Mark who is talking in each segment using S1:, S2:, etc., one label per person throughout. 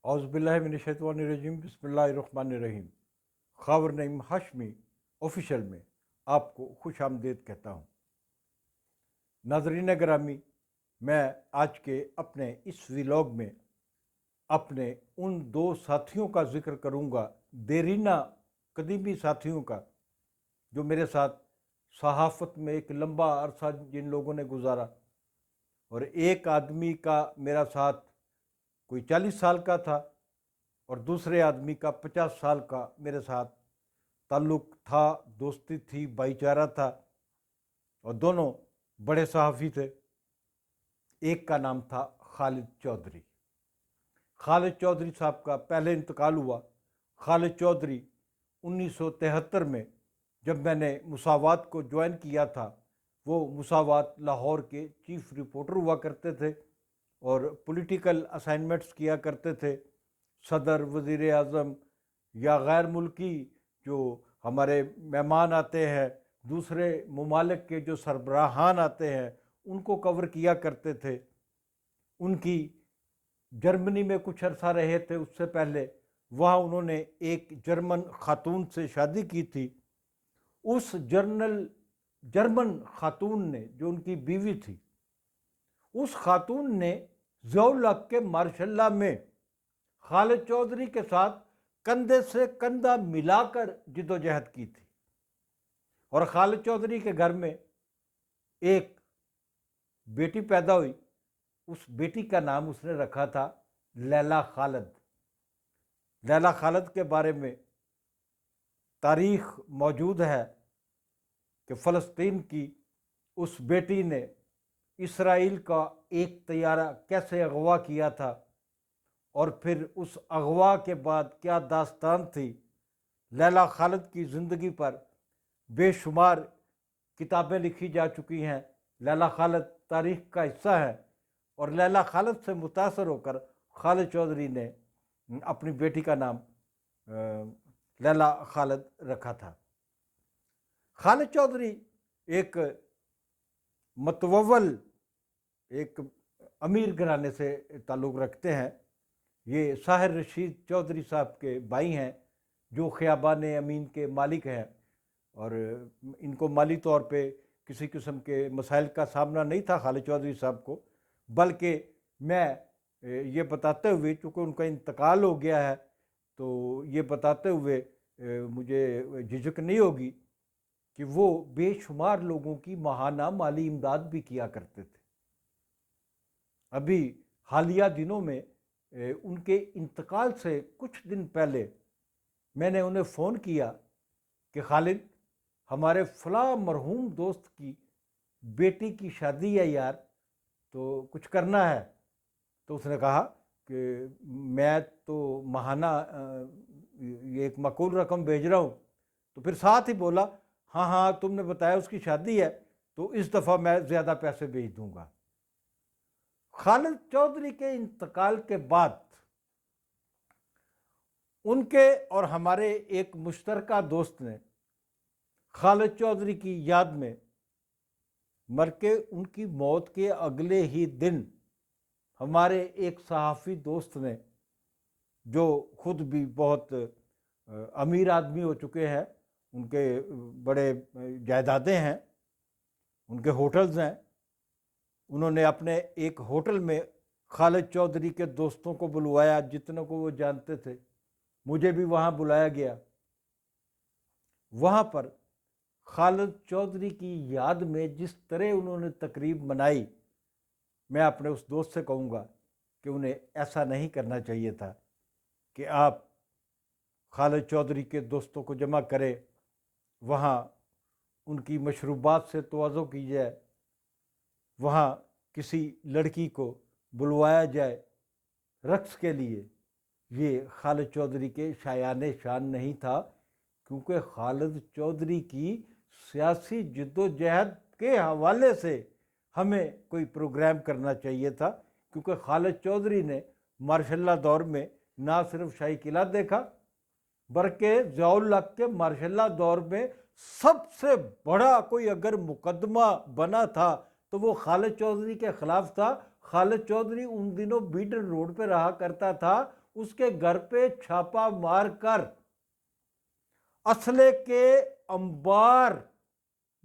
S1: औज़ बिल्लाहि मिनश्शैतानिर्रजीम बिस्मिल्लाहिर्रहमानिर्रहीम। ख़ावर नईम हाशमी ऑफिशियल में आपको खुश आमदीद कहता हूँ। नाज़रीन गिरामी, मैं आज के अपने इस व्लॉग में अपने उन दो साथियों का जिक्र करूँगा, देरीना कदीमी साथियों का, जो मेरे साथ सहाफ़त में एक लंबा अरसा जिन लोगों ने गुजारा। और एक आदमी का मेरा साथ कोई 40 साल का था और दूसरे आदमी का 50 साल का मेरे साथ ताल्लुक़ था, दोस्ती थी, भाईचारा था, और दोनों बड़े सहाफ़ी थे। एक का नाम था खालिद चौधरी। खालिद चौधरी साहब का पहले इंतकाल हुआ। खालिद चौधरी 1973 में जब मैंने मुसावात को ज्वाइन किया था, वो मुसावात लाहौर के चीफ रिपोर्टर हुआ करते थे और पॉलिटिकल असाइनमेंट्स किया करते थे। सदर, वज़ीर आज़म या गैर मुल्की जो हमारे मेहमान आते हैं, दूसरे ममालिक के जो सरबराहान आते हैं, उनको कवर किया करते थे। उनकी जर्मनी में कुछ अरसा रहे थे, उससे पहले वहाँ उन्होंने एक जर्मन खातून से शादी की थी। उस जर्मन खातून ने, जो उनकी बीवी थी, उस खातून ने ज़ियाउल हक़ के मार्शल्ला में खालिद चौधरी के साथ कंधे से कंधा मिलाकर जिद्दोजहद की थी। और खालिद चौधरी के घर में एक बेटी पैदा हुई। उस बेटी का नाम उसने रखा था लैला खालिद। लैला खालिद के बारे में तारीख मौजूद है कि फ़लस्तीन की उस बेटी ने इसराइल का एक तैयारा कैसे अगवा किया था, और फिर उस अगवा के बाद क्या दास्तान थी। लैला खालिद की ज़िंदगी पर बेशुमार किताबें लिखी जा चुकी हैं। लैला खालिद तारीख़ का हिस्सा है, और लैला खालिद से मुतासर होकर खालिद चौधरी ने अपनी बेटी का नाम लैला खालिद रखा था। खालिद चौधरी एक मतवल, एक अमीर घराने से ताल्लुक़ रखते हैं। ये साहिर रशीद चौधरी साहब के भाई हैं, जो ख़ियाबान अमीन के मालिक हैं, और इनको माली तौर पे किसी किस्म के मसाइल का सामना नहीं था खालिद चौधरी साहब को। बल्कि मैं ये बताते हुए, चूँकि उनका इंतकाल हो गया है, तो ये बताते हुए मुझे झिझक नहीं होगी कि वो बेशुमार लोगों की माहाना माली इमदाद भी किया करते थे। अभी हालिया दिनों में उनके इंतकाल से कुछ दिन पहले मैंने उन्हें फ़ोन किया कि खालिद, हमारे फ़लाँ मरहूम दोस्त की बेटी की शादी है यार, तो कुछ करना है। तो उसने कहा कि मैं तो माहाना ये एक माकूल रकम भेज रहा हूँ। तो फिर साथ ही बोला, हाँ हाँ, तुमने बताया उसकी शादी है, तो इस दफ़ा मैं ज़्यादा पैसे भेज दूँगा। खालिद चौधरी के इंतकाल के बाद उनके और हमारे एक मुश्तरका दोस्त ने खालिद चौधरी की याद में मर के उनकी मौत के अगले ही दिन हमारे एक सहाफ़ी दोस्त ने, जो खुद भी बहुत अमीर आदमी हो चुके हैं, उनके बड़े जायदादें हैं, उनके होटल्स हैं, उन्होंने अपने एक होटल में खालिद चौधरी के दोस्तों को बुलवाया, जितनों को वो जानते थे। मुझे भी वहाँ बुलाया गया। वहाँ पर खालिद चौधरी की याद में जिस तरह उन्होंने तकरीब मनाई, मैं अपने उस दोस्त से कहूँगा कि उन्हें ऐसा नहीं करना चाहिए था कि आप खालिद चौधरी के दोस्तों को जमा करें, वहाँ उनकी मशरूबात से तवज़्ज़ो की जाए, वहाँ किसी लड़की को बुलवाया जाए रक्स के लिए। ये खालिद चौधरी के शायाने शान नहीं था, क्योंकि खालिद चौधरी की सियासी जद्दोजहद के हवाले से हमें कोई प्रोग्राम करना चाहिए था। क्योंकि खालिद चौधरी ने मार्शल्ला दौर में ना सिर्फ शाही किला देखा, बल्कि ज़ियाउल हक़ के मार्शल्ला दौर में सबसे बड़ा कोई अगर मुकदमा बना था तो वो खालिद चौधरी के ख़िलाफ़ था। खालिद चौधरी उन दिनों बीडन रोड पे रहा करता था। اس کے گھر پہ چھاپا مار کر اسلحے کے انبار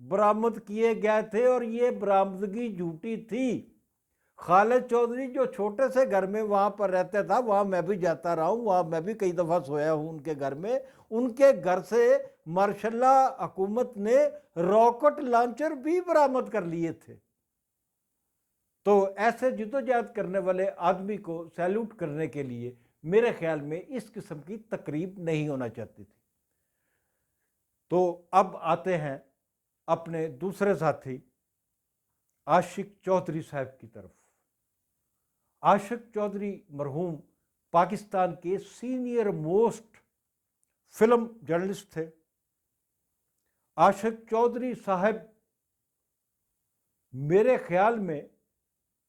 S1: برآمد کیے گئے تھے، اور یہ برآمدگی جھوٹی تھی۔ خالد چودھری جو چھوٹے سے گھر میں وہاں پر رہتا تھا، وہاں میں بھی جاتا رہا ہوں، وہاں میں بھی کئی دفعہ سویا ہوں ان کے گھر میں، ان کے گھر سے ماشاء اللہ حکومت نے راکٹ لانچر بھی برآمد کر لیے تھے۔ تو ایسے جدوجہد کرنے والے آدمی کو سیلوٹ کرنے کے لیے میرے خیال میں اس قسم کی تقریب نہیں ہونا چاہتی تھی۔ تو اب آتے ہیں اپنے دوسرے ساتھی عاشق چودھری صاحب کی طرف۔ عاشق چودھری مرحوم پاکستان کے سینئر موسٹ فلم جرنلسٹ تھے۔ عاشق چودھری صاحب میرے خیال میں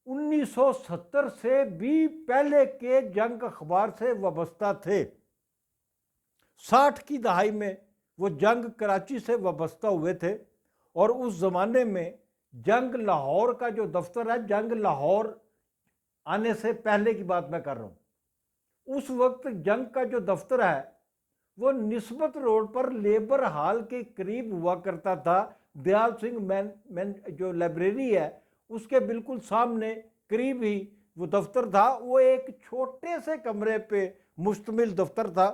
S1: 1970 سے بھی پہلے کے جنگ اخبار سے وابستہ تھے۔ 60 کی دہائی میں وہ جنگ کراچی سے وابستہ ہوئے تھے، اور اس زمانے میں جنگ لاہور کا جو دفتر ہے، جنگ لاہور آنے سے پہلے کی بات میں کر رہا ہوں، اس وقت جنگ کا جو دفتر ہے وہ نسبت روڈ پر لیبر ہال کے قریب ہوا کرتا تھا۔ دیال سنگھ مین جو لائبریری ہے اس کے بالکل سامنے قریب ہی وہ دفتر تھا۔ وہ ایک چھوٹے سے کمرے پہ مشتمل دفتر تھا،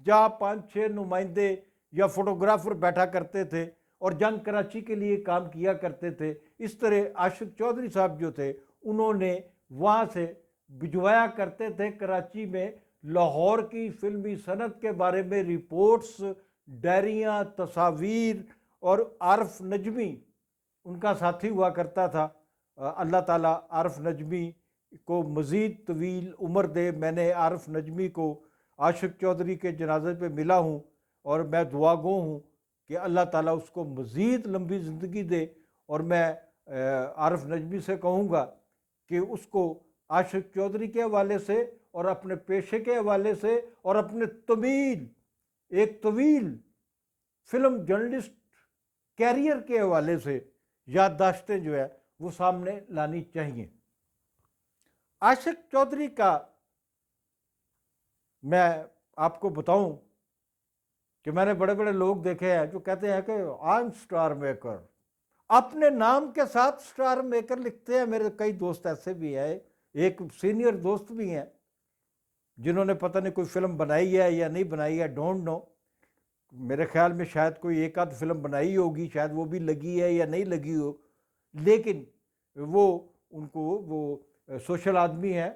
S1: جہاں 5-6 نمائندے یا فوٹوگرافر بیٹھا کرتے تھے اور جنگ کراچی کے لیے کام کیا کرتے تھے۔ اس طرح عاشق چودھری صاحب جو تھے انہوں نے وہاں سے بھجوایا کرتے تھے کراچی میں لاہور کی فلمی صنعت کے بارے میں رپورٹس، ڈائریاں، تصاویر، اور عارف نجمی ان کا ساتھی ہوا کرتا تھا۔ اللہ تعالیٰ عارف نجمی کو مزید طویل عمر دے۔ میں نے عارف نجمی کو عاشق چودھری کے جنازے پہ ملا ہوں، اور میں دعا گو ہوں کہ اللہ تعالیٰ اس کو مزید لمبی زندگی دے، اور میں عارف نجمی سے کہوں گا کہ اس کو عاشق چودھری کے حوالے سے اور اپنے پیشے کے حوالے سے اور اپنے ایک طویل فلم جرنلسٹ کیریئر کے حوالے سے یادداشتیں جو ہے وہ سامنے لانی چاہیے۔ عاشق چودھری کا میں آپ کو بتاؤں کہ میں نے بڑے بڑے لوگ دیکھے ہیں جو کہتے ہیں کہ آئی ایم سٹار میکر، اپنے نام کے ساتھ سٹار میکر لکھتے ہیں۔ میرے کئی دوست ایسے بھی ہیں، ایک سینئر دوست بھی ہیں جنہوں نے پتہ نہیں کوئی فلم بنائی ہے یا نہیں بنائی ہے، ڈونٹ نو، میرے خیال میں شاید کوئی ایک آدھ فلم بنائی ہوگی، شاید وہ بھی لگی ہے یا نہیں لگی ہو، لیکن ان کو وہ سوشل آدمی ہے،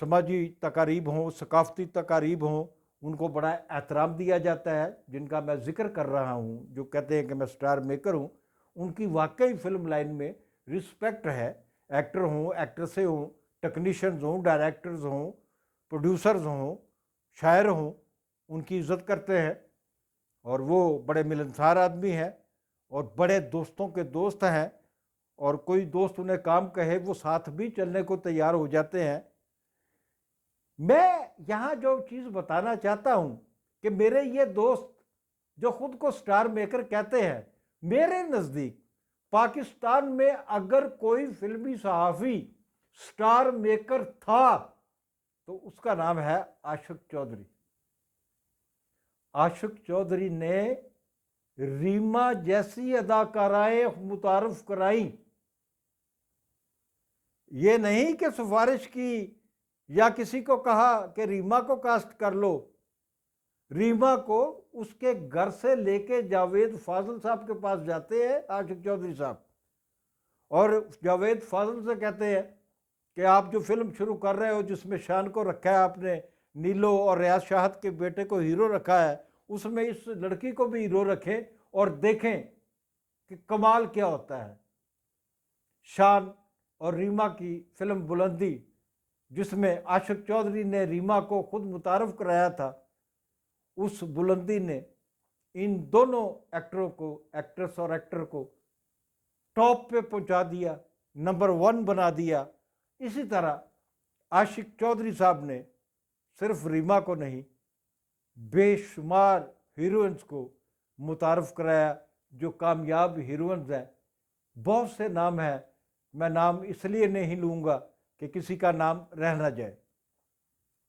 S1: سماجی تقاریب ہوں، ثقافتی تقاریب ہوں، ان کو بڑا احترام دیا جاتا ہے۔ جن کا میں ذکر کر رہا ہوں، جو کہتے ہیں کہ میں سٹار میکر ہوں، ان کی واقعی فلم لائن میں رسپیکٹ ہے۔ ایکٹر ہوں، ایکٹریسیں ہوں، ٹیکنیشینز ہوں، ڈائریکٹرز ہوں، پروڈیوسرز ہوں، شاعر ہوں، ان کی عزت کرتے ہیں، اور وہ بڑے ملنسار آدمی ہیں اور بڑے دوستوں کے دوست ہیں، اور کوئی دوست انہیں کام کہے وہ ساتھ بھی چلنے کو تیار ہو جاتے ہیں۔ میں یہاں جو چیز بتانا چاہتا ہوں کہ میرے یہ دوست جو خود کو سٹار میکر کہتے ہیں، میرے نزدیک پاکستان میں اگر کوئی فلمی صحافی سٹار میکر تھا تو اس کا نام ہے عاشق چودھری۔ عاشق چودھری نے ریما جیسی اداکارائیں متعارف کرائیں۔ یہ نہیں کہ سفارش کی یا کسی کو کہا کہ ریما کو کاسٹ کر لو۔ ریما کو اس کے گھر سے لے کے جاوید فاضل صاحب کے پاس جاتے ہیں عاشق چودھری صاحب، اور جاوید فاضل سے کہتے ہیں کہ آپ جو فلم شروع کر رہے ہو جس میں شان کو رکھا ہے آپ نے، نیلو اور ریاض شاہد کے بیٹے کو ہیرو رکھا ہے، اس میں اس لڑکی کو بھی ہیرو رکھیں اور دیکھیں کہ کمال کیا ہوتا ہے۔ شان اور ریما کی فلم بلندی، جس میں عاشق چودھری نے ریما کو خود متعارف کرایا تھا، اس بلندی نے ان دونوں ایکٹروں کو، ایکٹریس اور ایکٹر کو ٹاپ پہ پہنچا دیا، نمبر 1 بنا دیا۔ اسی طرح عاشق چودھری صاحب نے صرف ریما کو نہیں، بے شمار ہیروئنز کو متعارف کرایا جو کامیاب ہیروئنز ہیں۔ بہت سے نام ہیں، میں نام اس لیے نہیں لوں گا کہ کسی کا نام رہ نہ جائے۔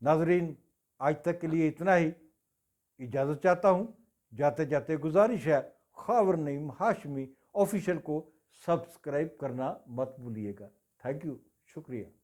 S1: नाजरीन, आज तक के लिए इतना ही। इजाज़त चाहता हूँ। जाते जाते गुजारिश है, खावर नईम हाशमी ऑफिशियल को सब्सक्राइब करना मत भूलिएगा। थैंक यू, शुक्रिया।